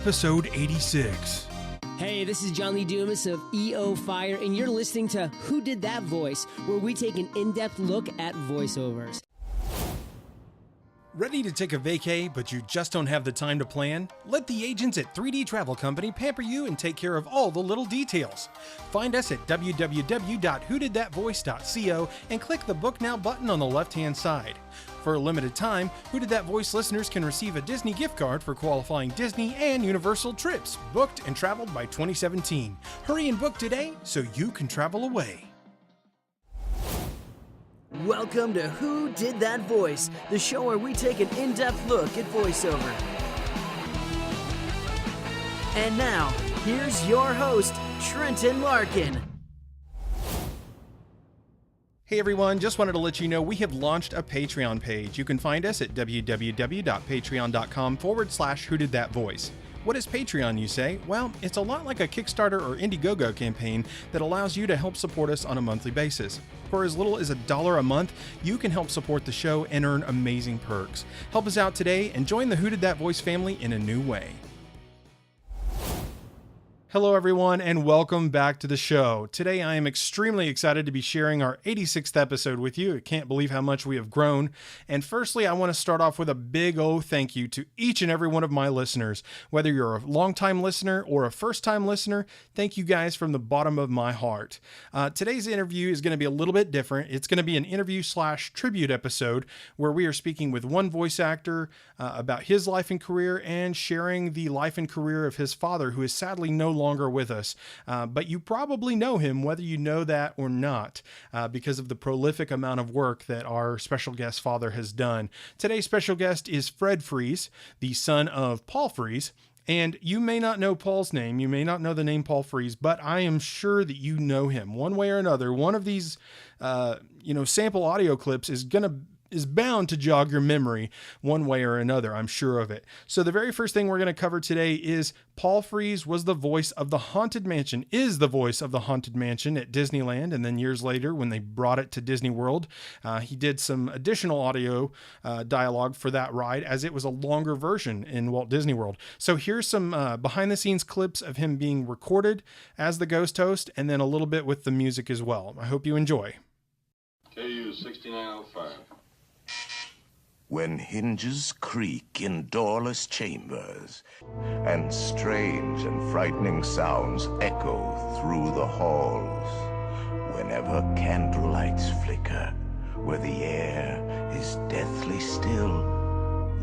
episode 86. Hey, this is John Lee Dumas of EO Fire, and you're listening to Who Did That Voice, where we take an in-depth look at voiceovers. Ready to take a vacay, but you just don't have the time to plan? Let the agents at 3D Travel Company pamper you and take care of all the little details. Find us at www.whodidthatvoice.co and click the Book Now button on the left-hand side. For a limited time, Who Did That Voice listeners can receive a Disney gift card for qualifying Disney and Universal trips booked and traveled by 2017. Hurry and book today so you can travel away. Welcome to Who Did That Voice, the show where we take an in-depth look at voiceover. And now, here's your host, Trenton Larkin. Hey everyone, just wanted to let you know we have launched a Patreon page. You can find us at www.patreon.com/whodidthatvoice. What is Patreon, you say? Well, it's a lot like a Kickstarter or Indiegogo campaign that allows you to help support us on a monthly basis. For as little as $1 a month, you can help support the show and earn amazing perks. Help us out today and join the Who Did That Voice family in a new way. Hello everyone and welcome back to the show. Today I am extremely excited to be sharing our 86th episode with you. I can't believe how much we have grown. And firstly, I want to start off with a big thank you to each and every one of my listeners. Whether you're a long-time listener or a first-time listener, thank you guys from the bottom of my heart. Today's interview is going to be a little bit different. It's going to be an interview/tribute episode where we are speaking with one voice actor about his life and career and sharing the life and career of his father, who is sadly no longer with us, but you probably know him whether you know that or not, because of the prolific amount of work that our special guest father has done. Today's special guest is Fred Freese, the son of Paul Freese. And you may not know Paul's name, you may not know the name Paul Freese, but I am sure that you know him one way or another. One of these sample audio clips is bound to jog your memory one way or another. I'm sure of it. So the very first thing we're going to cover today is Paul Freese is the voice of the Haunted Mansion at Disneyland. And then years later, when they brought it to Disney World, he did some additional audio dialogue for that ride, as it was a longer version in Walt Disney World. So here's some behind the scenes clips of him being recorded as the ghost host, and then a little bit with the music as well. I hope you enjoy. KU 6905. When hinges creak in doorless chambers, and strange and frightening sounds echo through the halls, whenever candlelights flicker, where the air is deathly still,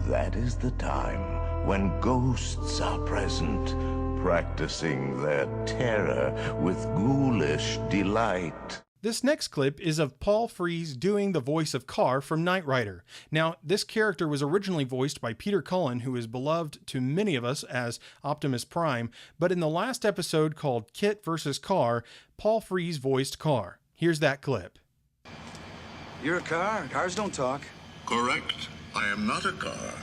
that is the time when ghosts are present, practicing their terror with ghoulish delight. This next clip is of Paul Freese doing the voice of KARR from Knight Rider. Now, this character was originally voiced by Peter Cullen, who is beloved to many of us as Optimus Prime, but in the last episode called Kit vs. KARR, Paul Freese voiced KARR. Here's that clip. You're a car. Cars don't talk. Correct. I am not a car.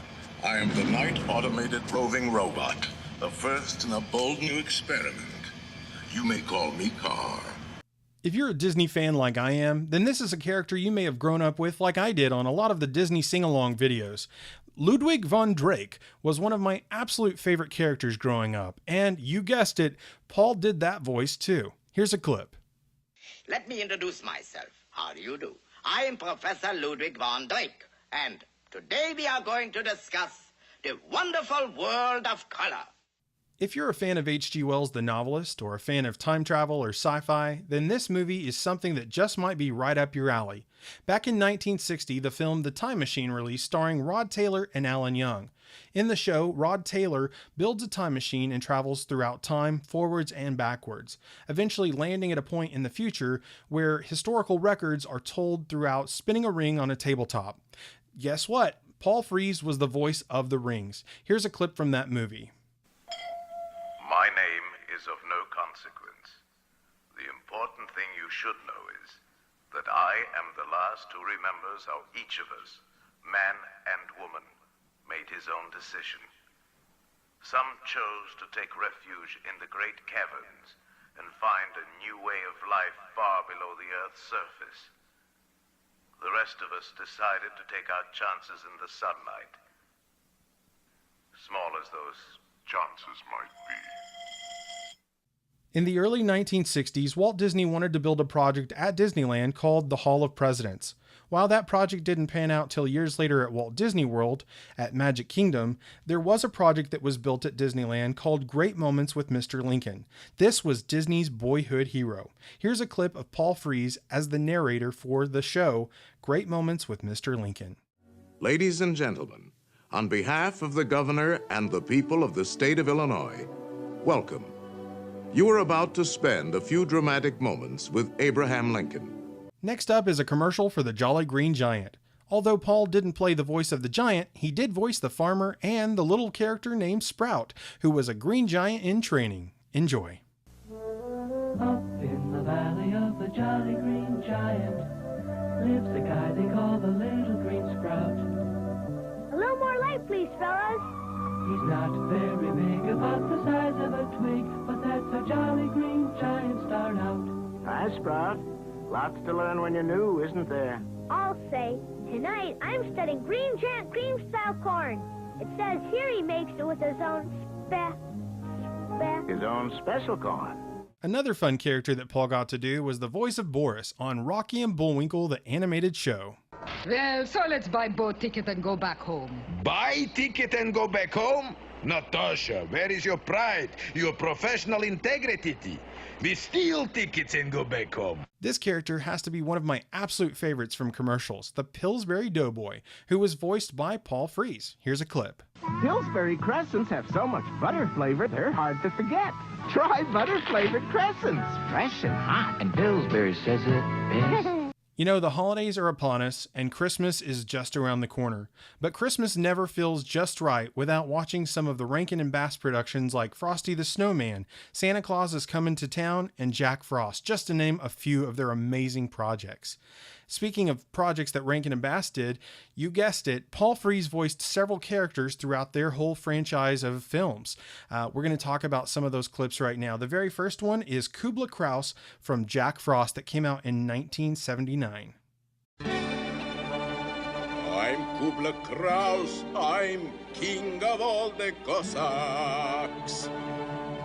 I am the Knight Automated Roving Robot, the first in a bold new experiment. You may call me KARR. If you're a Disney fan like I am, then this is a character you may have grown up with like I did on a lot of the Disney sing-along videos. Ludwig von Drake was one of my absolute favorite characters growing up, and you guessed it, Paul did that voice too. Here's a clip. Let me introduce myself. How do you do? I am Professor Ludwig von Drake, and today we are going to discuss the wonderful world of color. If you're a fan of H.G. Wells the novelist, or a fan of time travel or sci-fi, then this movie is something that just might be right up your alley. Back in 1960, the film The Time Machine released, starring Rod Taylor and Alan Young. In the show, Rod Taylor builds a time machine and travels throughout time, forwards and backwards, eventually landing at a point in the future where historical records are told throughout spinning a ring on a tabletop. Guess what? Paul Freese was the voice of the rings. Here's a clip from that movie. My name is of no consequence. The important thing you should know is that I am the last who remembers how each of us, man and woman, made his own decision. Some chose to take refuge in the great caverns and find a new way of life far below the Earth's surface. The rest of us decided to take our chances in the sunlight. Small as those chances might be. In the early 1960s, Walt Disney wanted to build a project at Disneyland called the Hall of Presidents. While that project didn't pan out till years later at Walt Disney World, at Magic Kingdom, there was a project that was built at Disneyland called Great Moments with Mr. Lincoln. This was Disney's boyhood hero. Here's a clip of Paul Frees as the narrator for the show, Great Moments with Mr. Lincoln. Ladies and gentlemen, on behalf of the governor and the people of the state of Illinois, welcome. You are about to spend a few dramatic moments with Abraham Lincoln. Next up is a commercial for the Jolly Green Giant. Although Paul didn't play the voice of the giant, he did voice the farmer and the little character named Sprout, who was a green giant in training. Enjoy. Up in the valley of the Jolly Green Giant lives a guy they call the Little Green Sprout. A little more light, please, fellas. He's not very big, about the size of a twig, but that's a Jolly Green Giant start out. Hi, Sprout. Lots to learn when you're new, isn't there? I'll say, tonight I'm studying green giant cream-style corn. It says here he makes it with his own His own special corn. Another fun character that Paul got to do was the voice of Boris on Rocky and Bullwinkle, the animated show. Well, so let's buy boat ticket and go back home. Buy ticket and go back home? Natasha, where is your pride, your professional integrity? We steal tickets and go back home. This character has to be one of my absolute favorites from commercials, the Pilsbury Doughboy, who was voiced by Paul Frees. Here's a clip. Pillsbury crescents have so much butter flavor, they're hard to forget. Try butter-flavored crescents, fresh and hot. And Pillsbury says it best. You know, the holidays are upon us, and Christmas is just around the corner. But Christmas never feels just right without watching some of the Rankin and Bass productions like Frosty the Snowman, Santa Claus is Coming to Town, and Jack Frost, just to name a few of their amazing projects. Speaking of projects that Rankin and Bass did, you guessed it, Paul Frees voiced several characters throughout their whole franchise of films. We're going to talk about some of those clips right now. The very first one is Kubla Kraus from Jack Frost that came out in 1979. I'm Kubla Kraus, I'm king of all the Cossacks.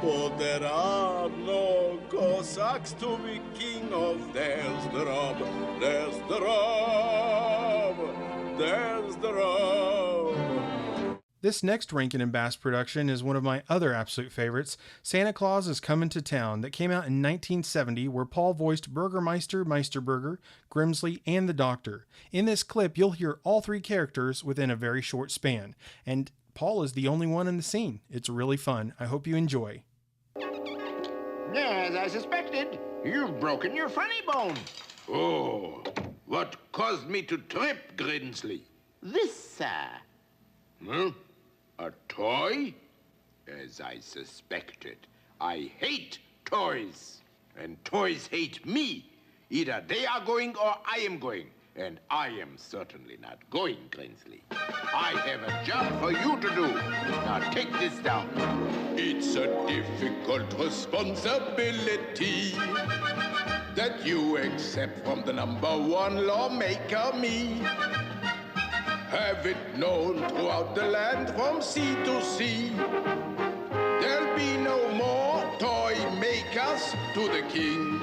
But there are no Cossacks to be king of. There's the rub, there's the rub, there's the rub. This next Rankin and Bass production is one of my other absolute favorites, Santa Claus is Coming to Town, that came out in 1970, where Paul voiced Burgermeister Mesiterburger, Grimsley, and the Doctor. In this clip, you'll hear all three characters within a very short span, and Paul is the only one in the scene. It's really fun. I hope you enjoy. As I suspected, you've broken your funny bone. Oh, what caused me to trip, Grinsley? This, sir. Huh? A toy? As I suspected. I hate toys. And toys hate me. Either they are going or I am going. And I am certainly not going, Grinsley. I have a job for you to do. Now take this down. It's a difficult responsibility that you accept from the #1 lawmaker, me. Have it known throughout the land from sea to sea. There'll be no more toy makers to the king.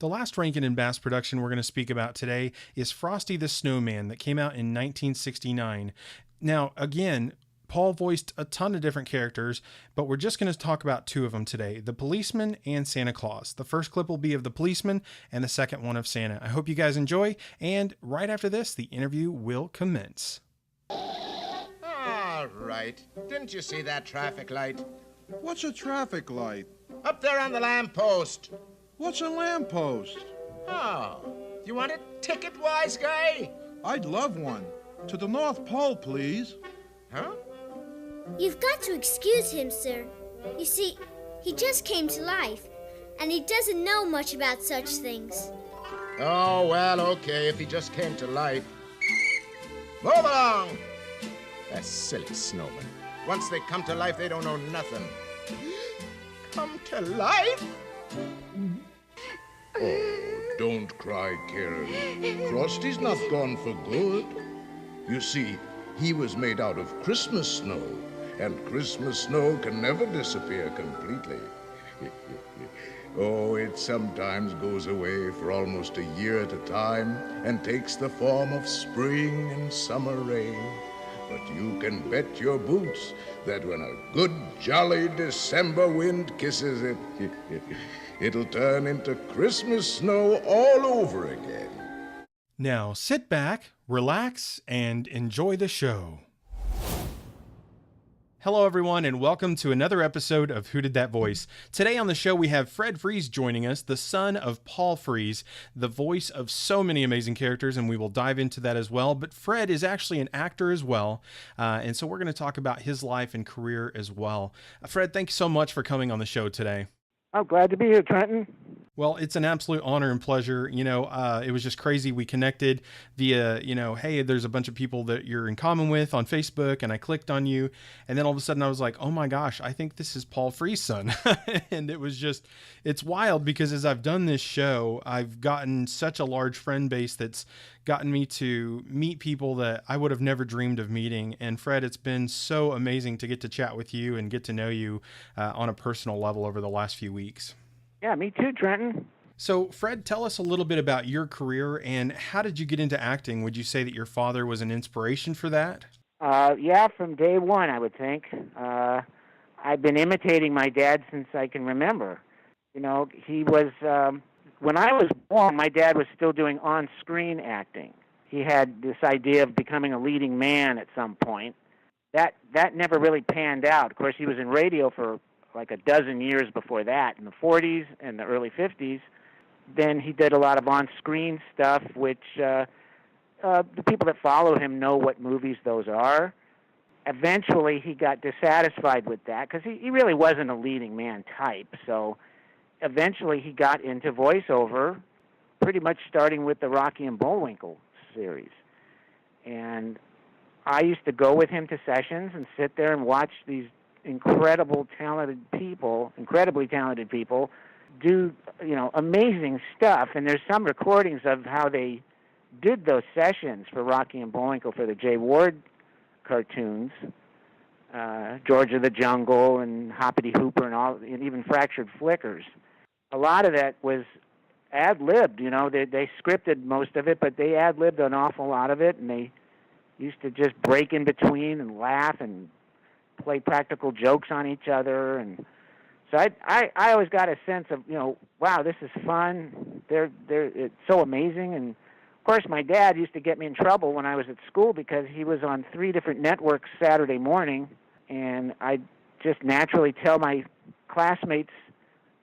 The last Rankin and Bass production we're going to speak about today is Frosty the Snowman that came out in 1969. Now, again, Paul voiced a ton of different characters, but we're just going to talk about two of them today, the policeman and Santa Claus. The first clip will be of the policeman and the second one of Santa. I hope you guys enjoy, and right after this, the interview will commence. All right. Didn't you see that traffic light? What's a traffic light? Up there on the lamppost. What's a lamppost? Oh, you want a ticket, wise guy? I'd love one. To the North Pole, please. Huh? You've got to excuse him, sir. You see, he just came to life, and he doesn't know much about such things. Oh, well, okay, if he just came to life. Move along! That silly snowman. Once they come to life, they don't know nothing. Come to life? Oh, don't cry, Karen. Frosty's not gone for good. You see, he was made out of Christmas snow, and Christmas snow can never disappear completely. Oh, it sometimes goes away for almost a year at a time and takes the form of spring and summer rain. But you can bet your boots that when a good, jolly December wind kisses it, it'll turn into Christmas snow all over again. Now sit back, relax, and enjoy the show. Hello, everyone, and welcome to another episode of Who Did That Voice? Today on the show, we have Fred Fries joining us, the son of Paul Fries, the voice of so many amazing characters, and we will dive into that as well. But Fred is actually an actor as well, and so we're going to talk about his life and career as well. Fred, thank you so much for coming on the show today. I'm glad to be here, Trenton. Well, it's an absolute honor and pleasure. You know, it was just crazy. We connected via, hey, there's a bunch of people that you're in common with on Facebook, and I clicked on you. And then all of a sudden I was like, oh my gosh, I think this is Paul Fries' son. And it was just, it's wild because as I've done this show, I've gotten such a large friend base that's gotten me to meet people that I would have never dreamed of meeting. And Fred, it's been so amazing to get to chat with you and get to know you on a personal level over the last few weeks. Yeah, me too, Trenton. So, Fred, tell us a little bit about your career and how did you get into acting? Would you say that your father was an inspiration for that? Yeah, from day one, I would think. I've been imitating my dad since I can remember. You know, he was, when I was born, my dad was still doing on-screen acting. He had this idea of becoming a leading man at some point. That never really panned out. Of course, he was in radio for like a dozen years before that, in the 40s and the early 50s. Then he did a lot of on-screen stuff, which the people that follow him know what movies those are. Eventually, he got dissatisfied with that because he really wasn't a leading man type. So eventually, he got into voiceover, pretty much starting with the Rocky and Bullwinkle series. And I used to go with him to sessions and sit there and watch these incredibly talented people do, amazing stuff. And there's some recordings of how they did those sessions for Rocky and Bullwinkle for the Jay Ward cartoons, George of the Jungle and Hoppity Hooper and even Fractured Flickers. A lot of that was ad-libbed, they scripted most of it, but they ad-libbed an awful lot of it, and they used to just break in between and laugh and play practical jokes on each other. And so I always got a sense of, wow, this is fun. It's so amazing. And of course, my dad used to get me in trouble when I was at school because he was on 3 different networks Saturday morning, and I just naturally tell my classmates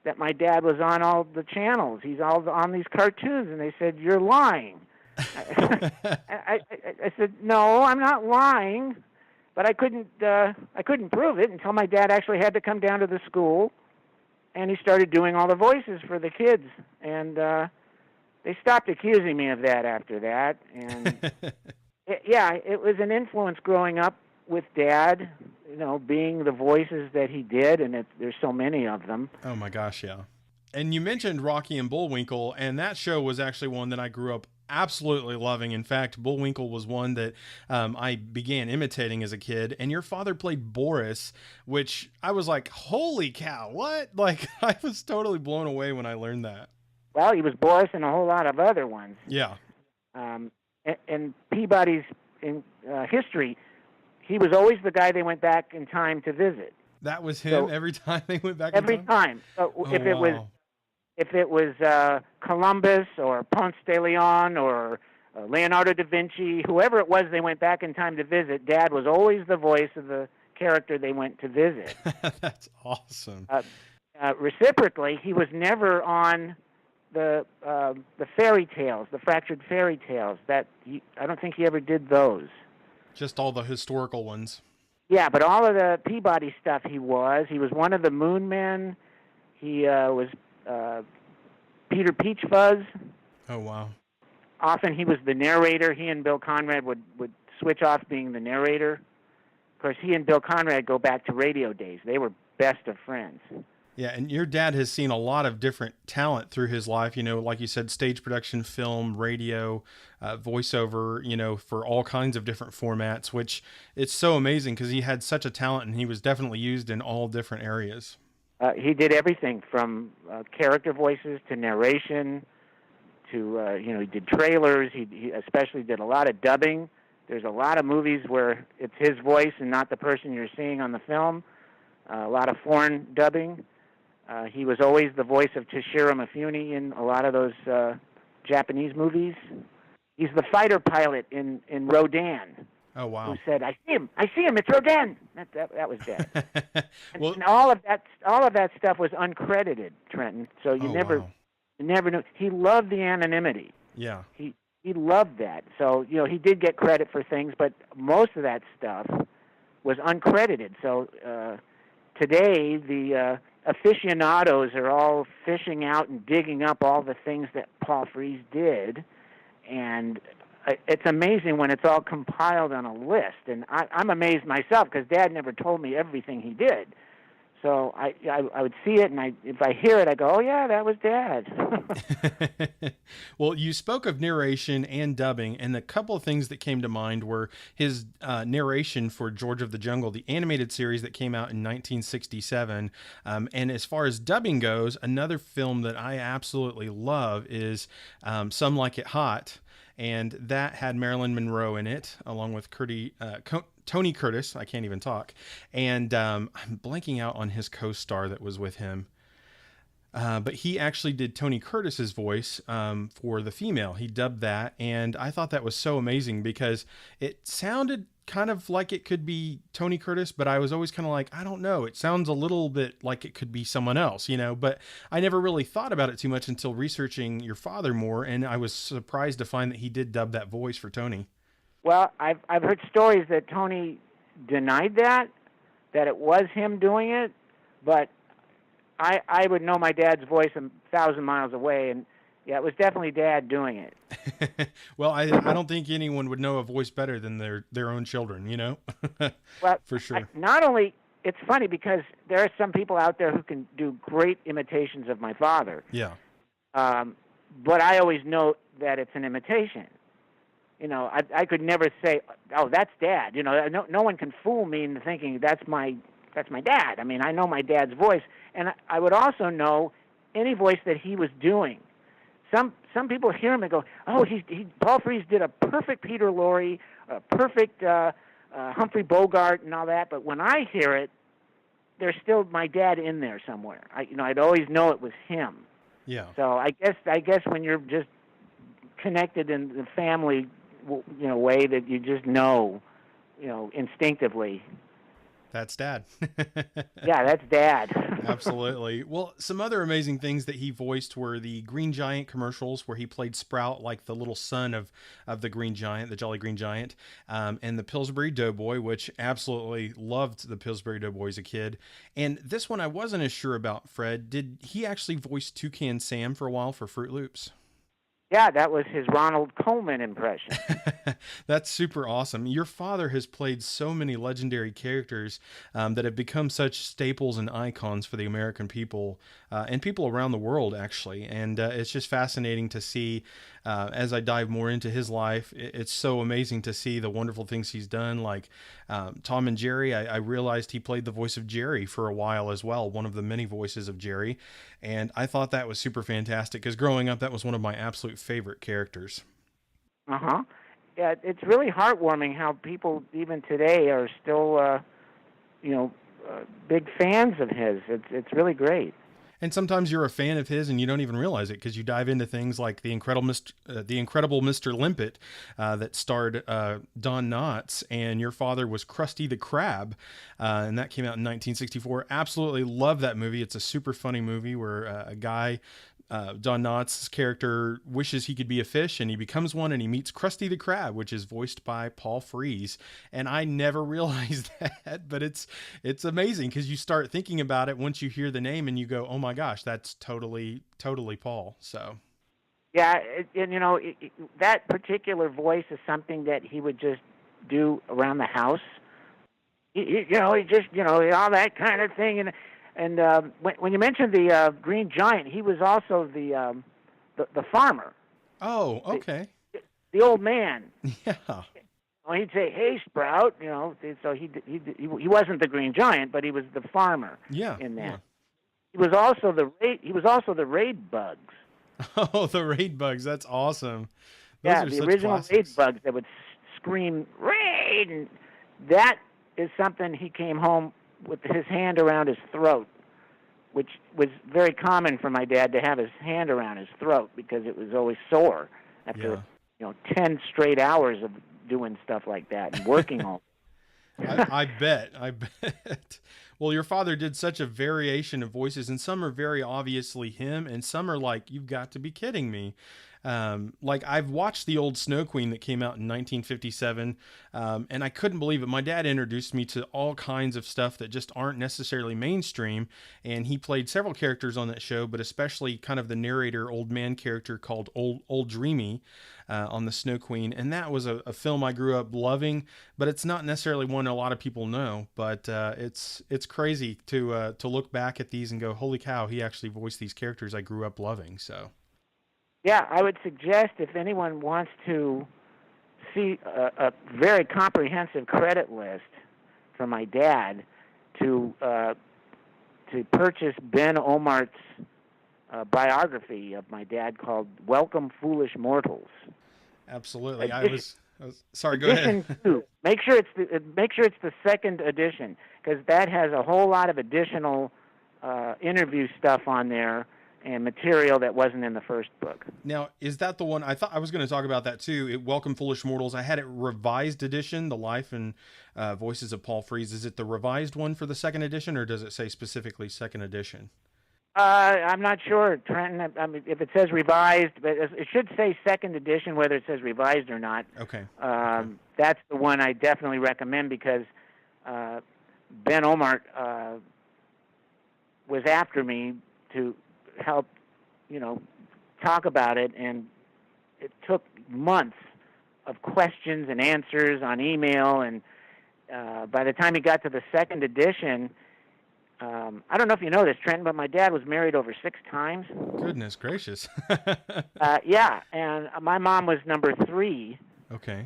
that my dad was on all the channels. He's all on these cartoons, and they said, "You're lying." I said, "No, I'm not lying." But I couldn't prove it until my dad actually had to come down to the school, and he started doing all the voices for the kids. And they stopped accusing me of that after that. And it was an influence growing up with Dad, being the voices that he did, and there's so many of them. Oh my gosh, yeah. And you mentioned Rocky and Bullwinkle, and that show was actually one that I grew up absolutely loving. In fact, Bullwinkle was one that I began imitating as a kid, and your father played Boris, which I was like, holy cow, what? Like, I was totally blown away when I learned that. Well, he was Boris and a whole lot of other ones. Yeah. And Peabody's history, he was always the guy they went back in time to visit. That was him every time they went back every in time? So if it was Columbus or Ponce de Leon or Leonardo da Vinci, whoever it was they went back in time to visit, Dad was always the voice of the character they went to visit. That's awesome. Reciprocally, he was never on the fairy tales, the fractured fairy tales. I don't think he ever did those. Just all the historical ones. Yeah, but all of the Peabody stuff he was. He was one of the Moon Men. He was Peter Peachfuzz. Oh, wow. Often he was the narrator. He and Bill Conrad would switch off being the narrator. Of course, he and Bill Conrad go back to radio days. They were best of friends. Yeah, and your dad has seen a lot of different talent through his life, like you said, stage production, film, radio, voiceover, for all kinds of different formats, which it's so amazing because he had such a talent and he was definitely used in all different areas. He did everything from character voices to narration to, he did trailers. He especially did a lot of dubbing. There's a lot of movies where it's his voice and not the person you're seeing on the film. A lot of foreign dubbing. He was always the voice of Toshiro Mifune in a lot of those Japanese movies. He's the fighter pilot in Rodan. Oh, wow. Who said, I see him, it's Rodan. That was Dad. Well, and all of that stuff was uncredited, Trenton. So you never knew. He loved the anonymity. Yeah. He loved that. So, he did get credit for things, but most of that stuff was uncredited. So today, the aficionados are all fishing out and digging up all the things that Paul Frees did, and it's amazing when it's all compiled on a list. And I'm amazed myself because Dad never told me everything he did. So I would see it, and if I hear it, I go, oh, yeah, that was Dad. Well, you spoke of narration and dubbing, and a couple of things that came to mind were his narration for George of the Jungle, the animated series that came out in 1967. And as far as dubbing goes, another film that I absolutely love is Some Like It Hot, and that had Marilyn Monroe in it, along with Tony Curtis. I can't even talk. And I'm blanking out on his co-star that was with him. But he actually did Tony Curtis's voice for the female. He dubbed that, and I thought that was so amazing because it sounded kind of like it could be Tony Curtis, but I was always kind of like, I don't know. It sounds a little bit like it could be someone else, but I never really thought about it too much until researching your father more, and I was surprised to find that he did dub that voice for Tony. Well, I've heard stories that Tony denied that it was him doing it, but I would know my dad's voice 1,000 miles away, and yeah, it was definitely Dad doing it. Well, I don't think anyone would know a voice better than their own children, Well, for sure. Not only, it's funny because there are some people out there who can do great imitations of my father. Yeah. But I always know that it's an imitation. I could never say, oh, that's Dad. No one can fool me into thinking that's my dad. I mean, I know my dad's voice, and I would also know any voice that he was doing. Some people hear him and go, oh, Paul Frees did a perfect Peter Lorre, a perfect Humphrey Bogart and all that, but when I hear it, there's still my dad in there somewhere. I'd always know it was him. Yeah. So I guess when you're just connected in the family, way that you just know, instinctively. That's Dad. Yeah, that's Dad. Absolutely. Well, some other amazing things that he voiced were the Green Giant commercials, where he played Sprout, like the little son of the Green Giant, the Jolly Green Giant, and the Pillsbury Doughboy, which absolutely loved the Pillsbury Doughboy as a kid. And this one I wasn't as sure about, Fred. Did he actually voice Toucan Sam for a while for Fruit Loops? Yeah, that was his Ronald Comin impression. That's super awesome. Your father has played so many legendary characters that have become such staples and icons for the American people and people around the world, actually. And it's just fascinating to see as I dive more into his life. It's so amazing to see the wonderful things he's done. Like Tom and Jerry, I realized he played the voice of Jerry for a while as well, one of the many voices of Jerry. And I thought that was super fantastic because growing up, that was one of my absolute favorite characters. Uh-huh. Yeah, it's really heartwarming how people even today are still, big fans of his. It's really great. And sometimes you're a fan of his and you don't even realize it because you dive into things like the Incredible Mr. Limpet that starred Don Knotts, and your father was Krusty the Krab, and that came out in 1964. Absolutely love that movie. It's a super funny movie where a guy, Don Knotts' character, wishes he could be a fish, and he becomes one, and he meets Krusty the Krab, which is voiced by Paul Frees. And I never realized that, but it's amazing because you start thinking about it once you hear the name, and you go, "Oh my gosh, that's totally Paul." So, yeah, that particular voice is something that he would just do around the house. He just all that kind of thing, and And when you mentioned the Green Giant, he was also the farmer. Oh, okay. The old man. Yeah. Well, he'd say, "Hey, Sprout," you know. So he wasn't the Green Giant, but he was the farmer. Yeah. In that, yeah. he was also the raid bugs. Oh, the raid bugs. That's awesome. Those Yeah, are the such original classics. raid bugs that would scream "raid," and that is something he came home with his hand around his throat, which was very common for my dad to have his hand around his throat because it was always sore after 10 straight hours of doing stuff like that and working all. I bet. Well, your father did such a variation of voices, and some are very obviously him, and some are like, you've got to be kidding me. Like I've watched the old Snow Queen that came out in 1957, and I couldn't believe it. My dad introduced me to all kinds of stuff that just aren't necessarily mainstream, and he played several characters on that show, but especially kind of the narrator, old man character called Old Dreamy on the Snow Queen, and that was a film I grew up loving, but it's not necessarily one a lot of people know. But it's crazy to look back at these and go, holy cow, he actually voiced these characters I grew up loving. So. Yeah, I would suggest if anyone wants to see a very comprehensive credit list for my dad, to purchase Ben Omart's biography of my dad called "Welcome, Foolish Mortals." Absolutely, I was sorry. Go ahead. Make sure it's the second edition, because that has a whole lot of additional interview stuff on there and material that wasn't in the first book. Now, is that the one? I thought I was going to talk about that too. Welcome, Foolish Mortals. I had it revised edition, the life and voices of Paul Frees. Is it the revised one for the second edition, or does it say specifically second edition? I'm not sure, Trenton. I mean, if it says revised, but it should say second edition, whether it says revised or not. Okay. That's the one I definitely recommend, because Ben Omart was after me to help, talk about it, and it took months of questions and answers on email, and by the time he got to the second edition, I don't know if you know this, Trenton, but my dad was married over 6 times. Goodness gracious. Yeah, and my mom was number 3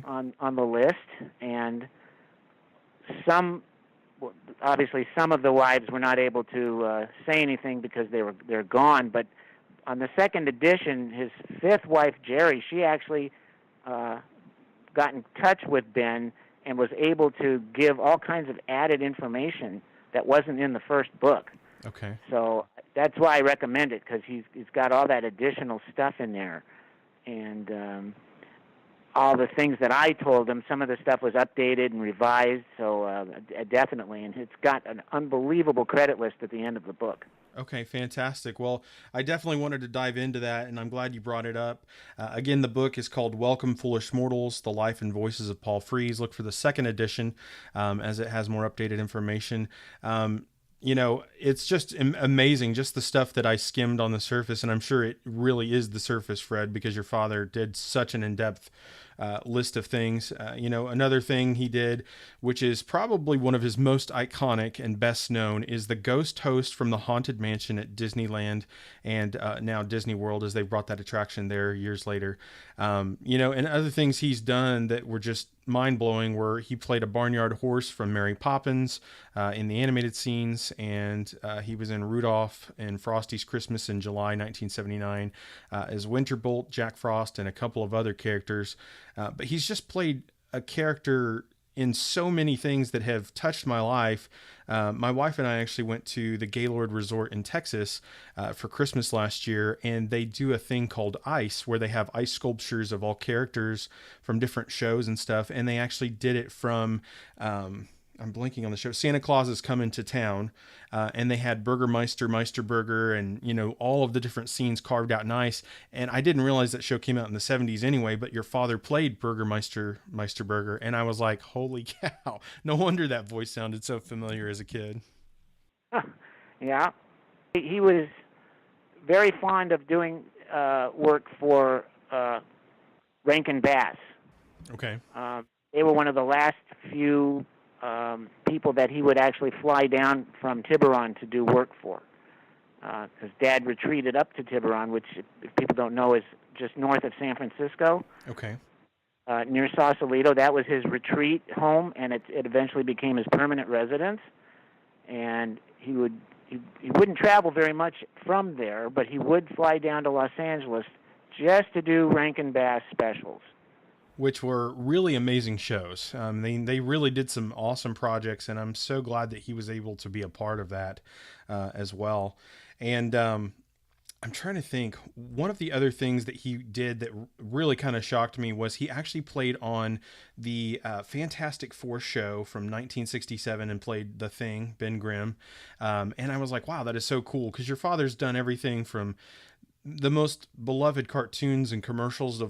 on the list, and obviously some of the wives were not able to say anything because they're gone, but on the second edition, his 5th wife, Jerry, she actually got in touch with Ben and was able to give all kinds of added information that wasn't in the first book. Okay. So that's why I recommend it, because he's got all that additional stuff in there, and all the things that I told him, some of the stuff was updated and revised, so definitely, and it's got an unbelievable credit list at the end of the book. Okay, fantastic. Well, I definitely wanted to dive into that, and I'm glad you brought it up. Again, the book is called Welcome, Foolish Mortals, The Life and Voices of Paul Frees. Look for the second edition, as it has more updated information. It's just amazing, just the stuff that I skimmed on the surface, and I'm sure it really is the surface, Fred, because your father did such an in-depth list of things. Another thing he did, which is probably one of his most iconic and best known, is the ghost host from the Haunted Mansion at Disneyland and now Disney World, as they brought that attraction there years later. And other things he's done that were just mind-blowing were he played a barnyard horse from Mary Poppins in the animated scenes, and he was in Rudolph and Frosty's Christmas in July 1979 as Winterbolt, Jack Frost, and a couple of other characters. But he's just played a character in so many things that have touched my life. My wife and I actually went to the Gaylord Resort in Texas for Christmas last year, and they do a thing called ice, where they have ice sculptures of all characters from different shows and stuff, and they actually did it from I'm blanking on the show. Santa Claus is Coming to Town, and they had Burgermeister Mesiterburger and, all of the different scenes carved out in ice. And I didn't realize that show came out in the 70s anyway, but your father played Burgermeister Mesiterburger, and I was like, holy cow, no wonder that voice sounded so familiar as a kid. Yeah. He was very fond of doing work for Rankin Bass. Okay. They were one of the last few people that he would actually fly down from Tiburon to do work for. Because Dad retreated up to Tiburon, which, if people don't know, is just north of San Francisco. Okay. Near Sausalito. That was his retreat home, and it eventually became his permanent residence. And he wouldn't travel very much from there, but he would fly down to Los Angeles just to do Rankin Bass specials, which were really amazing shows. They really did some awesome projects, and I'm so glad that he was able to be a part of that as well. And I'm trying to think, one of the other things that he did that really kind of shocked me was he actually played on the Fantastic Four show from 1967 and played the Thing, Ben Grimm. And I was like, wow, that is so cool, because your father's done everything from the most beloved cartoons and commercials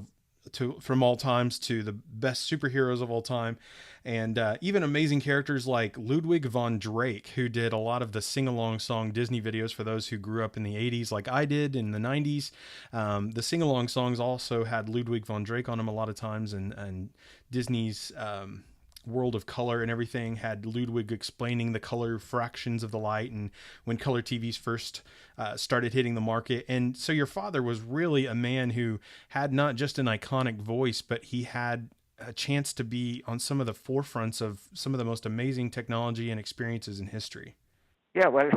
from all times to the best superheroes of all time, and even amazing characters like Ludwig von Drake, who did a lot of the sing-along song Disney videos for those who grew up in the 80s like I did in the 90s. The sing-along songs also had Ludwig von Drake on them a lot of times, and Disney's World of Color and everything had Ludwig explaining the color fractions of the light, and when color TVs first started hitting the market. And so your father was really a man who had not just an iconic voice, but he had a chance to be on some of the forefronts of some of the most amazing technology and experiences in history. Yeah, well,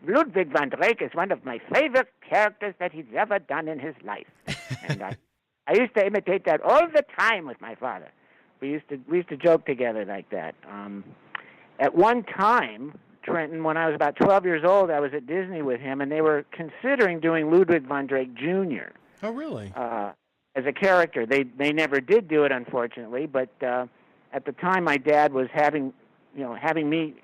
Ludwig van Drake is one of my favorite characters that he's ever done in his life. And I used to imitate that all the time with my father. We used to joke together like that. At one time, Trenton, when I was about 12 years old, I was at Disney with him, and they were considering doing Ludwig von Drake Jr. Oh, really? As a character. They never did do it, unfortunately, but at the time my dad was having me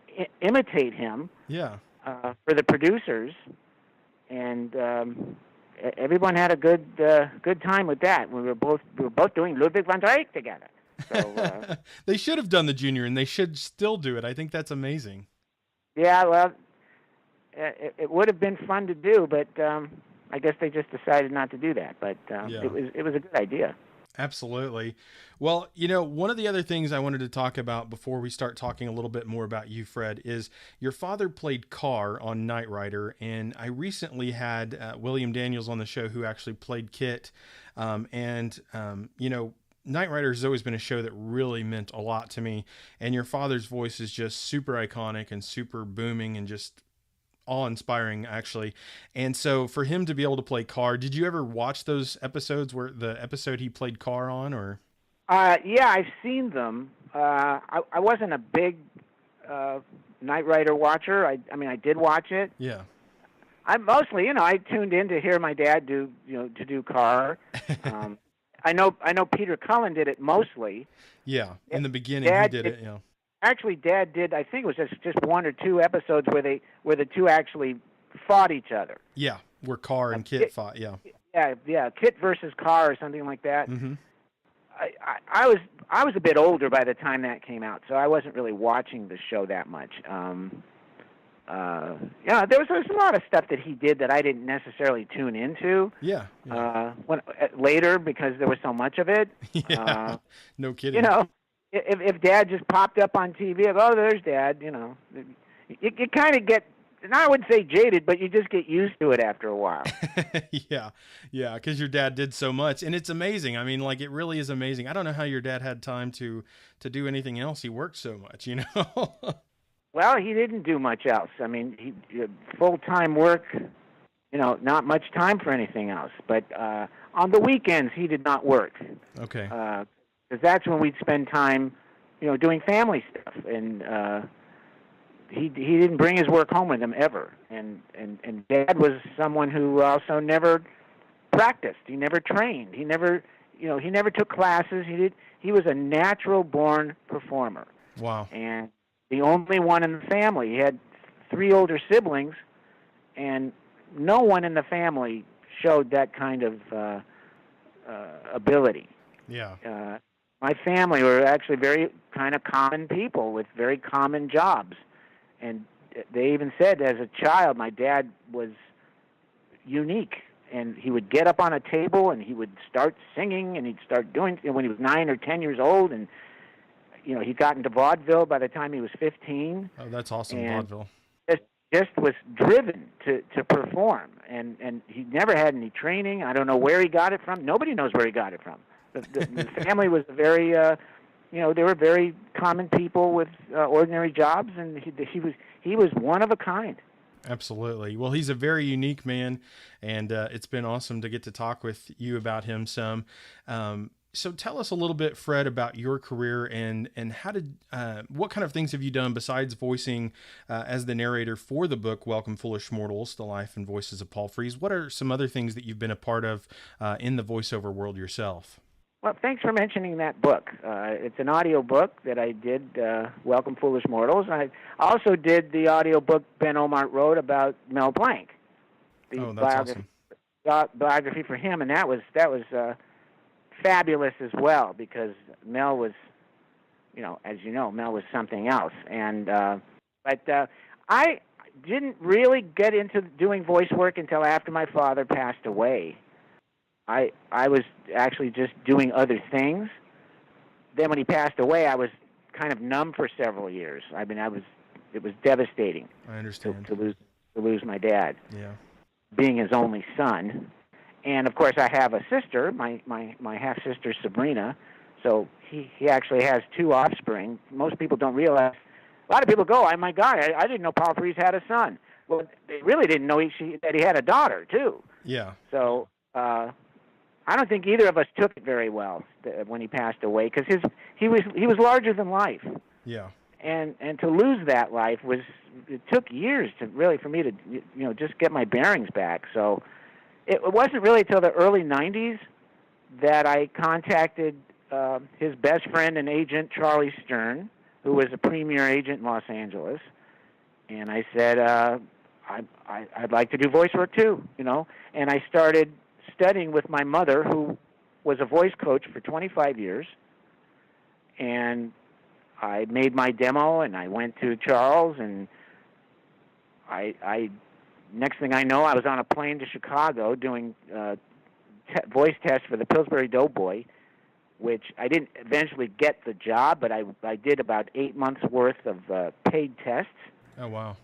imitate him. Yeah. For the producers, and everyone had a good time with that. We were both doing Ludwig von Drake together. So, they should have done the Junior, and they should still do it. I think that's amazing. Yeah, well, it would have been fun to do, but I guess they just decided not to do that. But it was a good idea. Absolutely. Well, one of the other things I wanted to talk about before we start talking a little bit more about you, Fred, is your father played KARR on Knight Rider, and I recently had William Daniels on the show, who actually played Kit. Knight Rider has always been a show that really meant a lot to me, and your father's voice is just super iconic and super booming and just awe-inspiring, actually. And so for him to be able to play KARR, did you ever watch those episodes, where the episode he played KARR on, or? Yeah, I've seen them. I wasn't a big Knight Rider watcher. I mean, I did watch it. Yeah. I mostly, I tuned in to hear my dad do KARR. I know Peter Cullen did it mostly. Yeah, in the beginning he did it. Yeah. Actually, Dad did. I think it was just one or two episodes where the two actually fought each other. Yeah, where KARR and Kit fought. Yeah. Yeah. Kit versus KARR or something like that. Mm-hmm. I was a bit older by the time that came out, so I wasn't really watching the show that much. There was a lot of stuff that he did that I didn't necessarily tune into. Yeah. Later, because there was so much of it. Yeah. No kidding. If Dad just popped up on TV, there's Dad. You kind of get, and I would say jaded, but you just get used to it after a while. Yeah, because your dad did so much, and it's amazing. I mean, it really is amazing. I don't know how your dad had time to do anything else. He worked so much, Well, he didn't do much else. I mean, he full-time work, not much time for anything else. But on the weekends, he did not work. Okay. Because that's when we'd spend time, doing family stuff. And he didn't bring his work home with him ever. And Dad was someone who also never practiced. He never trained. He never took classes. He was a natural-born performer. Wow. And the only one in the family. He had 3 older siblings, and no one in the family showed that kind of ability. Yeah. My family were actually very kind of common people with very common jobs. And they even said as a child, my dad was unique. And he would get up on a table and he would start singing, and he'd start doing, when he was 9 or 10 years old, and he got into vaudeville by the time he was 15. Oh, that's awesome, and vaudeville. Just was driven to perform, and he never had any training. I don't know where he got it from. Nobody knows where he got it from. The family was very, they were very common people with ordinary jobs, and he was one of a kind. Absolutely. Well, he's a very unique man, and it's been awesome to get to talk with you about him some. So tell us a little bit, Fred, about your career and how what kind of things have you done besides voicing as the narrator for the book, Welcome Foolish Mortals, The Life and Voices of Paul Frees. What are some other things that you've been a part of in the voiceover world yourself? Well, thanks for mentioning that book. It's an audio book that I did, Welcome Foolish Mortals. I also did the audio book Ben Omart wrote about Mel Blanc. Oh, that's awesome. Biography for him, and that was fabulous as well, because Mel was, as you know, Mel was something else. And but I didn't really get into doing voice work until after my father passed away. I was actually just doing other things. Then when he passed away, I was kind of numb for several years. I mean, it was devastating. I understand. To lose my dad. Yeah. Being his only son. And of course, I have a sister, my half sister Sabrina. So he actually has two offspring. Most people don't realize. A lot of people go, "Oh my God, I didn't know Paul Frees had a son." Well, they really didn't know that he had a daughter too. Yeah. So I don't think either of us took it very well when he passed away, because he was larger than life. Yeah. And to lose that life it took years for me to just get my bearings back. So. It wasn't really until the early 90s that I contacted his best friend and agent, Charlie Stern, who was a premier agent in Los Angeles. And I said, I'd like to do voice work too, And I started studying with my mother, who was a voice coach for 25 years. And I made my demo, and I went to Charles, and next thing I know, I was on a plane to Chicago doing voice tests for the Pillsbury Doughboy, which I didn't eventually get the job, but I did about 8 months' worth of paid tests. Oh, wow.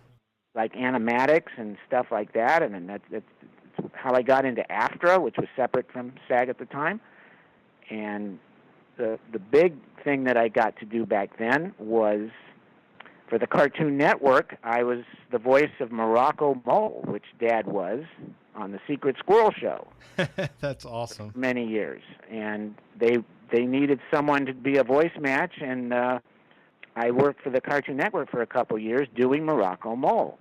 Like animatics and stuff like that, and then that's how I got into AFTRA, which was separate from SAG at the time. And the big thing that I got to do back then was, for the Cartoon Network, I was the voice of Morocco Mole, which Dad was on the Secret Squirrel Show. That's awesome. For many years. And they needed someone to be a voice match, and I worked for the Cartoon Network for a couple years doing Morocco Mole.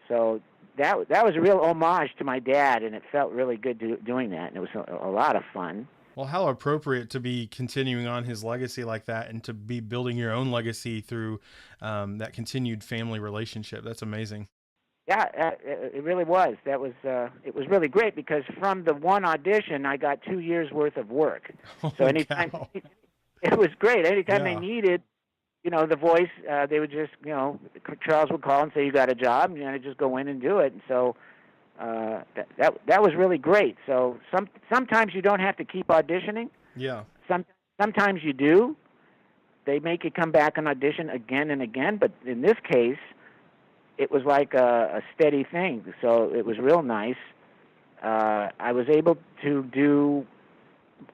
So that was a real homage to my dad, and it felt really good doing that, and it was a lot of fun. Well, how appropriate to be continuing on his legacy like that, and to be building your own legacy through that continued family relationship. That's amazing. Yeah, it really was. It was really great, because from the one audition, I got 2 years worth of work. So anytime it was great. Anytime they needed, the voice, they would just, Charles would call and say, "You got a job," and I'd just go in and do it. And so that was really great. So sometimes you don't have to keep auditioning. Yeah. Sometimes you do. They make you come back and audition again and again. But in this case, it was like a steady thing. So it was real nice. I was able to do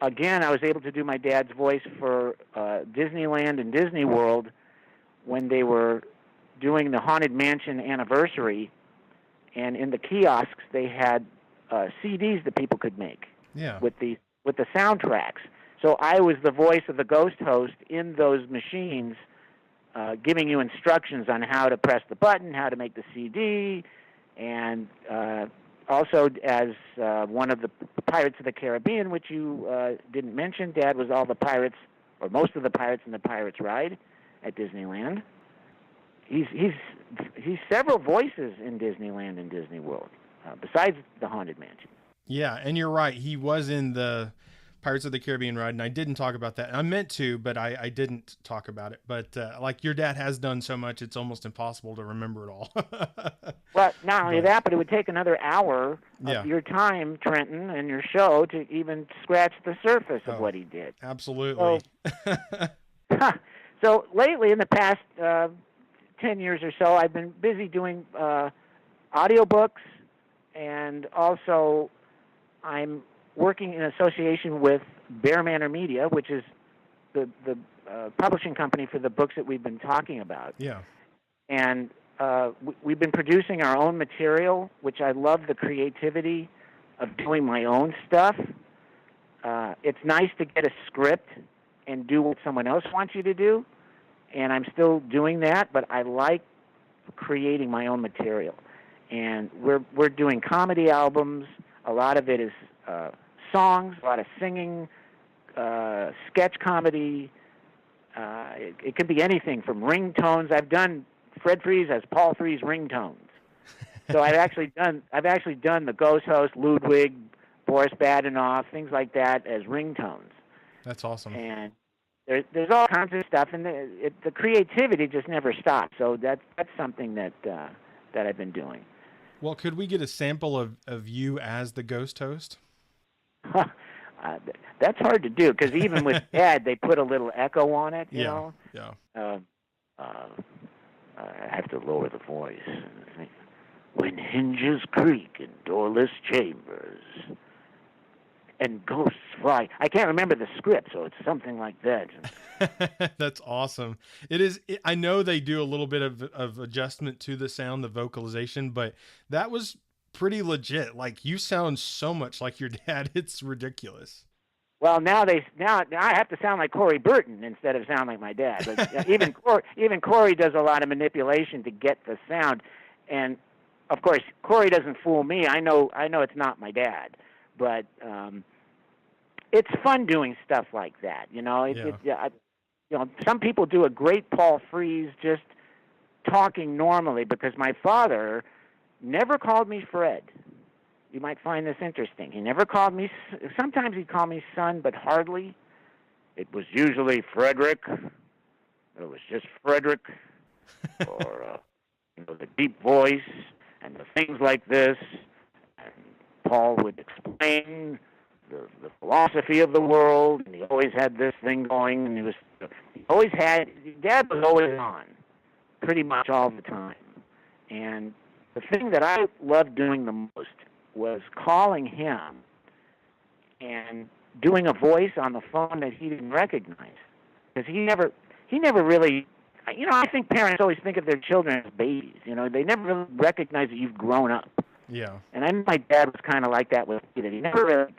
my dad's voice for Disneyland and Disney World when they were doing the Haunted Mansion anniversary. And in the kiosks, they had CDs that people could make with the soundtracks. So I was the voice of the ghost host in those machines, giving you instructions on how to press the button, how to make the CD, and also as one of the Pirates of the Caribbean, which you didn't mention. Dad was all the pirates, or most of the pirates in the Pirates Ride at Disneyland. He's several voices in Disneyland and Disney World, besides the Haunted Mansion. Yeah, and you're right. He was in the Pirates of the Caribbean ride, and I didn't talk about that. I meant to, but I didn't talk about it. But like your dad has done so much, it's almost impossible to remember it all. Well, not only that, but it would take another hour of your time, Trenton, and your show to even scratch the surface of what he did. Absolutely. So lately, in the past 10 years or so, I've been busy doing audiobooks, and also I'm working in association with Bear Manor Media, which is the publishing company for the books that we've been talking about. Yeah. And we've been producing our own material, which I love the creativity of doing my own stuff. It's nice to get a script and do what someone else wants you to do, and I'm still doing that, but I like creating my own material. And we're doing comedy albums. A lot of it is songs, a lot of singing, sketch comedy. It could be anything from ringtones. I've done Fred Fries as Paul Fries ringtones. So I've actually done the Ghost Host, Ludwig, Boris Badenoff, things like that as ringtones. That's awesome. And there's all kinds of stuff, and the creativity just never stops. So that's something that I've been doing. Well, could we get a sample of you as the Ghost Host? That's hard to do, because even with Dad, they put a little echo on it, you know? Yeah. I have to lower the voice. When hinges creak in doorless chambers and ghosts fly. I can't remember the script, so it's something like that. That's awesome. It is. I know they do a little bit of adjustment to the sound, the vocalization, but that was pretty legit. Like, you sound so much like your dad. It's ridiculous. Well, now I have to sound like Corey Burton instead of sound like my dad. But even Corey does a lot of manipulation to get the sound, and of course Corey doesn't fool me. I know it's not my dad, but it's fun doing stuff like that. You know, some people do a great Paul Fries just talking normally, because my father never called me Fred. You might find this interesting. He never called me, sometimes he'd call me son, but hardly. It was usually Frederick. It was just Frederick. Or, the deep voice and the things like this. And Paul would explain the philosophy of the world, and he always had this thing going, and Dad was always on, pretty much all the time. And the thing that I loved doing the most was calling him and doing a voice on the phone that he didn't recognize, because he never really, I think parents always think of their children as babies. They never really recognize that you've grown up. Yeah. And I know my dad was kind of like that with me, that he never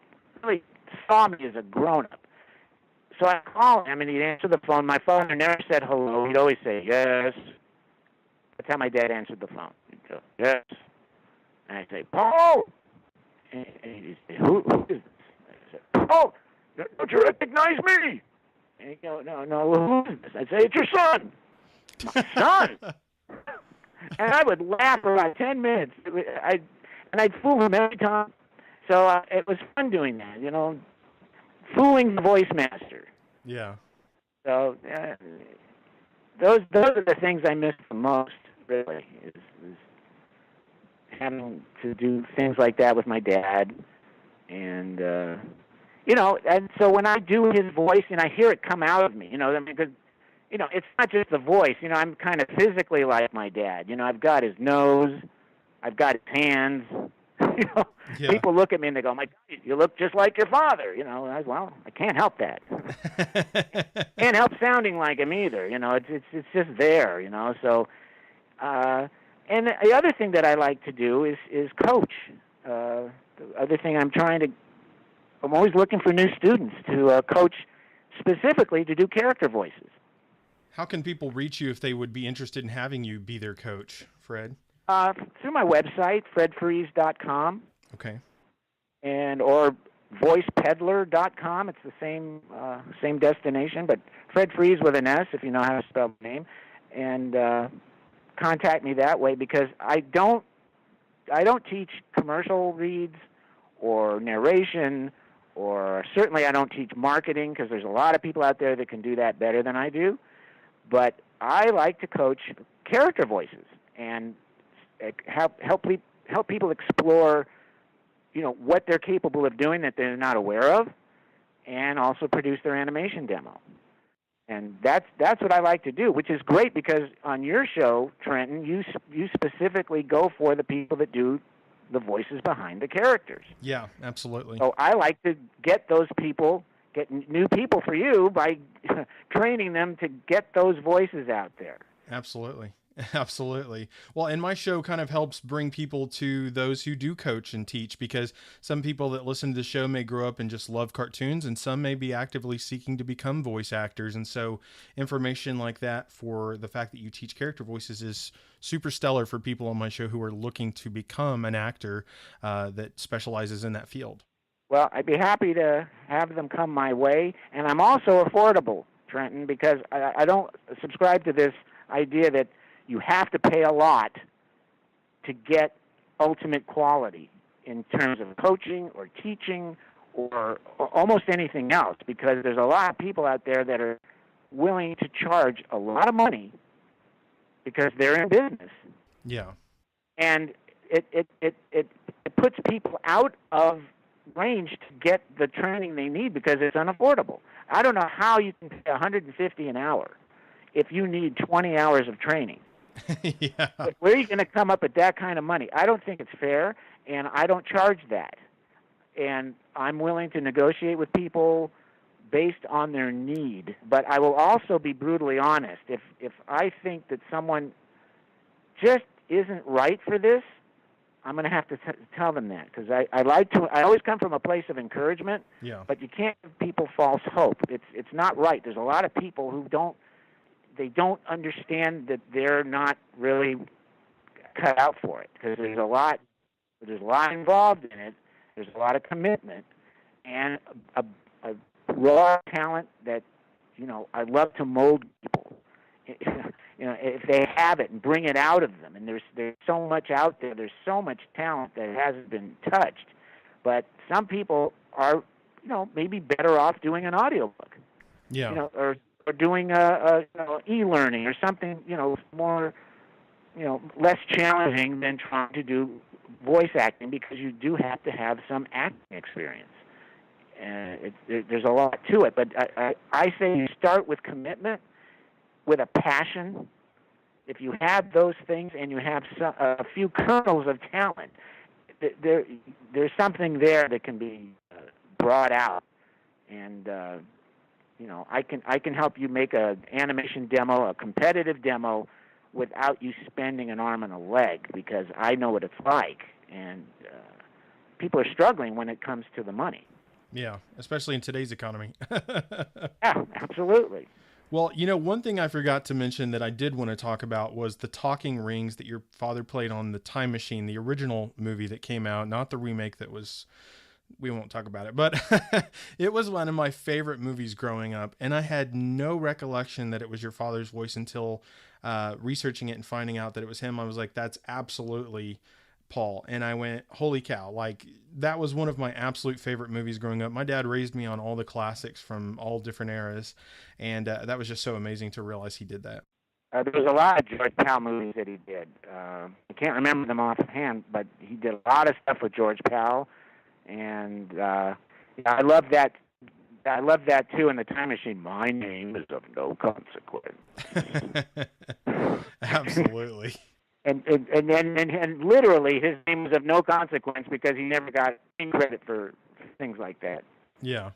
really saw me as a grown-up. So I called him, and he'd answer the phone. My father never said hello. He'd always say, yes. That's how my dad answered the phone. He'd go, yes. And I'd say, Paul! And he'd say, who is this? I said, Paul! Don't you recognize me? And he'd go, no, who is this? I'd say, it's your son! My son! And I would laugh for about 10 minutes. I'd fool him every time. So it was fun doing that, fooling the voice master. Yeah. So those are the things I miss the most, really, is having to do things like that with my dad. And, and so when I do his voice and I hear it come out of me, because, it's not just the voice. I'm kind of physically like my dad. I've got his nose, I've got his hands. Yeah. People look at me and they go, "My God, you look just like your father." I can't help that. Can't help sounding like him either. It's just there. So, and the other thing that I like to do is coach. The other thing I'm always looking for new students to coach, specifically to do character voices. How can people reach you if they would be interested in having you be their coach, Fred? Through my website, fredfries.com. Okay. Or voicepeddler.com. It's the same destination, but Fred Fries with an S, if you know how to spell the name. And contact me that way, because I don't teach commercial reads or narration, or certainly I don't teach marketing, because there's a lot of people out there that can do that better than I do. But I like to coach character voices and help people explore, what they're capable of doing that they're not aware of, and also produce their animation demo. And that's what I like to do, which is great because on your show, Trenton, you specifically go for the people that do the voices behind the characters. Yeah, absolutely. So I like to get those people, get new people for you by training them to get those voices out there. Absolutely. Absolutely. Well, and my show kind of helps bring people to those who do coach and teach, because some people that listen to the show may grow up and just love cartoons, and some may be actively seeking to become voice actors. And so information like that for the fact that you teach character voices is super stellar for people on my show who are looking to become an actor that specializes in that field. Well, I'd be happy to have them come my way. And I'm also affordable, Trenton, because I don't subscribe to this idea that you have to pay a lot to get ultimate quality in terms of coaching or teaching or almost anything else, because there's a lot of people out there that are willing to charge a lot of money because they're in business. Yeah. And it puts people out of range to get the training they need because it's unaffordable. I don't know how you can pay $150 an hour if you need 20 hours of training. Yeah. Where are you going to come up with that kind of money? I don't think it's fair, and I don't charge that. And I'm willing to negotiate with people based on their need. But I will also be brutally honest. If I think that someone just isn't right for this, I'm going to have to tell them that, because I always come from a place of encouragement. Yeah. But you can't give people false hope. It's not right. There's a lot of people who don't understand that they're not really cut out for it, because there's a lot involved in it. There's a lot of commitment and a raw talent that, I love to mold people. If they have it and bring it out of them. And there's so much out there. There's so much talent that hasn't been touched. But some people are, maybe better off doing an audiobook. Yeah. Or doing a e-learning or something, more, less challenging than trying to do voice acting, because you do have to have some acting experience. And there's a lot to it. But I say you start with commitment, with a passion. If you have those things and you have a few kernels of talent, there's something there that can be brought out. And I can help you make an animation demo, a competitive demo, without you spending an arm and a leg, because I know what it's like, and people are struggling when it comes to the money. Yeah, especially in today's economy. Yeah, absolutely. Well, one thing I forgot to mention that I did want to talk about was the talking rings that your father played on the Time Machine, the original movie that came out, not the remake that was... We won't talk about it, but it was one of my favorite movies growing up, and I had no recollection that it was your father's voice until researching it and finding out that it was him. I was like, that's absolutely Paul. And I went, holy cow, like that was one of my absolute favorite movies growing up. My dad raised me on all the classics from all different eras, and that was just so amazing to realize he did that. There was a lot of George Powell movies that he did. I can't remember them offhand, but he did a lot of stuff with George Powell. And I love that. I love that too in the Time Machine. My name is of no consequence. Absolutely. And literally, his name was of no consequence because he never got any credit for things like that. Yeah,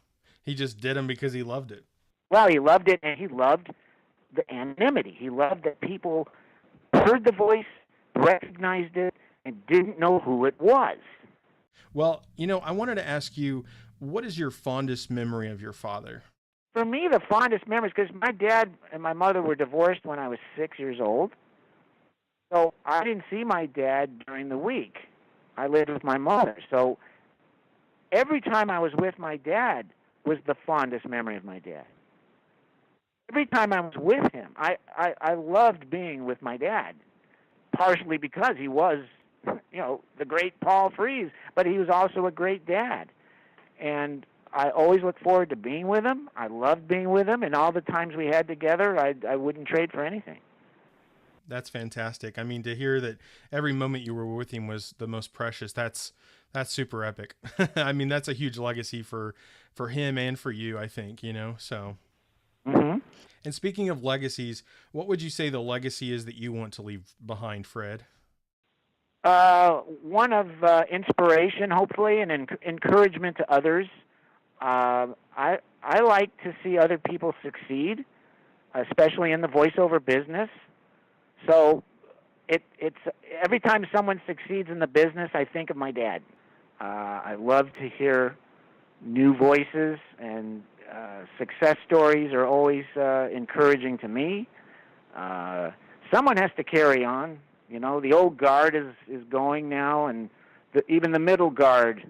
he just did them because he loved it. Well, he loved it, and he loved the anonymity. He loved that people heard the voice, recognized it, and didn't know who it was. Well, I wanted to ask you, what is your fondest memory of your father? For me, the fondest memories, because my dad and my mother were divorced when I was 6 years old. So I didn't see my dad during the week. I lived with my mother. So every time I was with my dad was the fondest memory of my dad. Every time I was with him, I loved being with my dad, partially because he was the great Paul Frees, but he was also a great dad. And I always look forward to being with him. I loved being with him, and all the times we had together, I wouldn't trade for anything. That's fantastic. I mean, to hear that every moment you were with him was the most precious, that's super epic. I mean, that's a huge legacy for him and for you, I think, so. Mm-hmm. And speaking of legacies, what would you say the legacy is that you want to leave behind, Fred? One of inspiration, hopefully, and encouragement to others. I like to see other people succeed, especially in the voiceover business. So it's every time someone succeeds in the business, I think of my dad. I love to hear new voices, and success stories are always encouraging to me. Someone has to carry on. You know, the old guard is going now, and even the middle guard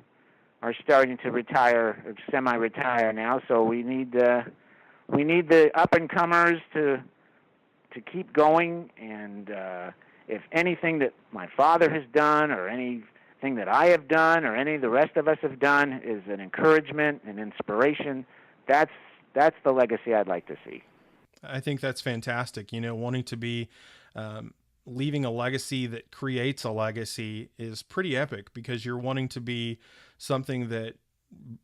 are starting to retire or semi-retire now. So we need the up-and-comers to keep going. And if anything that my father has done, or anything that I have done, or any of the rest of us have done, is an encouragement and inspiration, that's the legacy I'd like to see. I think that's fantastic. You know, wanting to be leaving a legacy that creates a legacy is pretty epic, because you're wanting to be something that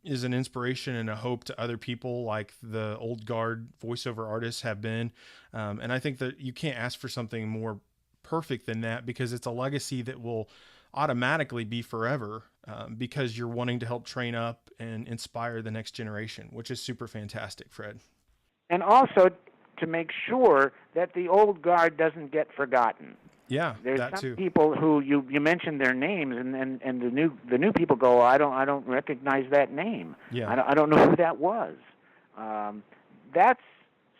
is an inspiration and a hope to other people, like the old guard voiceover artists have been. And I think that you can't ask for something more perfect than that, because it's a legacy that will automatically be forever, because you're wanting to help train up and inspire the next generation, which is super fantastic, Fred. And also to make sure that the old guard doesn't get forgotten. Yeah, there's that some too. people who you mentioned their names, and the new people go, I don't recognize that name. Yeah. I don't know who that was. That's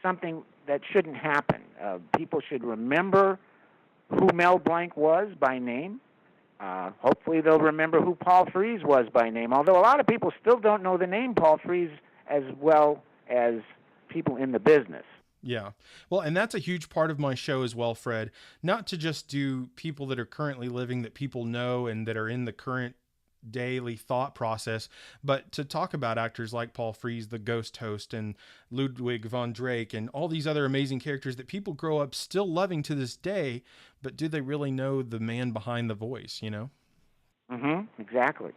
something that shouldn't happen. People should remember who Mel Blanc was by name. Hopefully they'll remember who Paul Frees was by name, although a lot of people still don't know the name Paul Frees as well as people in the business. Yeah. Well, and that's a huge part of my show as well, Fred. Not to just do people that are currently living that people know and that are in the current daily thought process, but to talk about actors like Paul Frees, the Ghost Host, and Ludwig von Drake, and all these other amazing characters that people grow up still loving to this day, but do they really know the man behind the voice, you know? Mm-hmm. Exactly.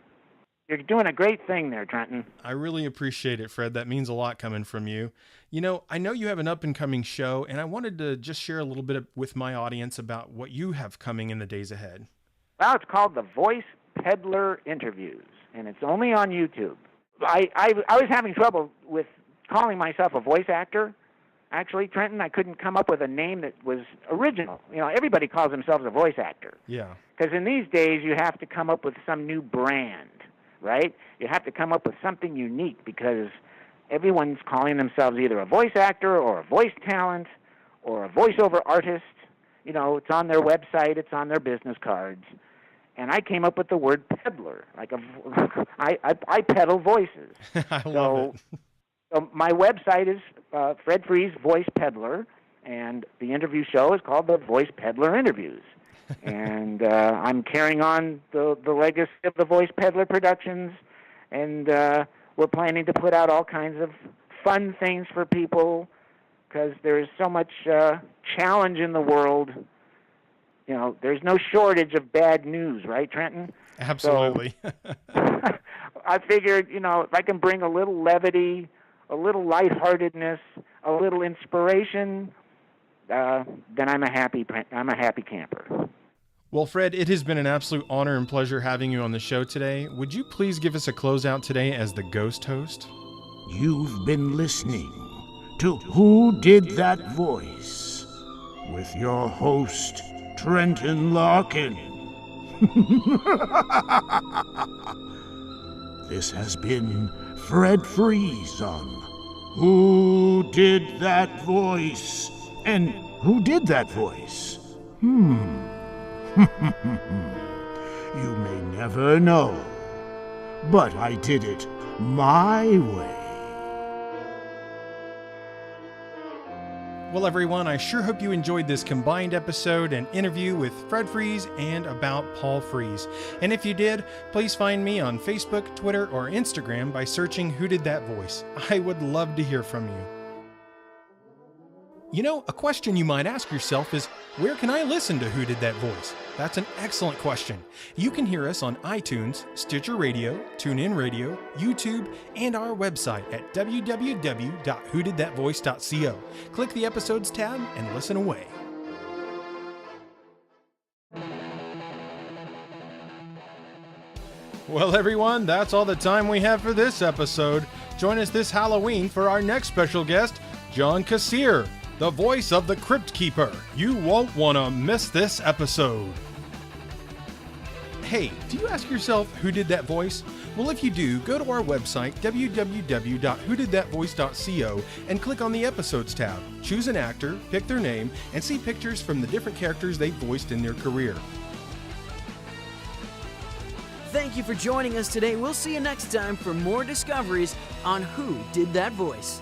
You're doing a great thing there, Trenton. I really appreciate it, Fred. That means a lot coming from you. You know, I know you have an up-and-coming show, and I wanted to just share a little bit with my audience about what you have coming in the days ahead. Well, it's called the Voice Peddler Interviews, and it's only on YouTube. I was having trouble with calling myself a voice actor. Actually, Trenton, I couldn't come up with a name that was original. You know, everybody calls themselves a voice actor. Yeah. Because in these days, you have to come up with some new brand, right? You have to come up with something unique, because everyone's calling themselves either a voice actor or a voice talent or a voiceover artist. You know, it's on their website, it's on their business cards. And I came up with the word peddler. I peddle voices. I love it. So my website is Fred Frees Voice Peddler, and the interview show is called the Voice Peddler Interviews. And I'm carrying on the legacy of the Voice Peddler Productions, and we're planning to put out all kinds of fun things for people, because there's so much challenge in the world. You know, there's no shortage of bad news, right, Trenton? Absolutely. So, I figured, you know, if I can bring a little levity, a little lightheartedness, a little inspiration, then I'm a happy camper. Well, Fred, it has been an absolute honor and pleasure having you on the show today. Would you please give us a closeout today as the Ghost Host? You've been listening to Who Did That Voice with your host, Trenton Larkin. This has been Fred Frees on Who Did That Voice? And who did that voice? You may never know, but I did it my way. Well, everyone, I sure hope you enjoyed this combined episode and interview with Fred Frees and about Paul Frees. And if you did, please find me on Facebook, Twitter, or Instagram by searching Who Did That Voice. I would love to hear from you. You know, a question you might ask yourself is, where can I listen to Who Did That Voice? That's an excellent question. You can hear us on iTunes, Stitcher Radio, TuneIn Radio, YouTube, and our website at www.whodidthatvoice.co. Click the Episodes tab and listen away. Well, everyone, that's all the time we have for this episode. Join us this Halloween for our next special guest, John Kassir, the voice of the Crypt Keeper. You won't want to miss this episode. Hey, do you ask yourself who did that voice? Well, if you do, go to our website, www.whodidthatvoice.co, and click on the Episodes tab. Choose an actor, pick their name, and see pictures from the different characters they've voiced in their career. Thank you for joining us today. We'll see you next time for more discoveries on Who Did That Voice.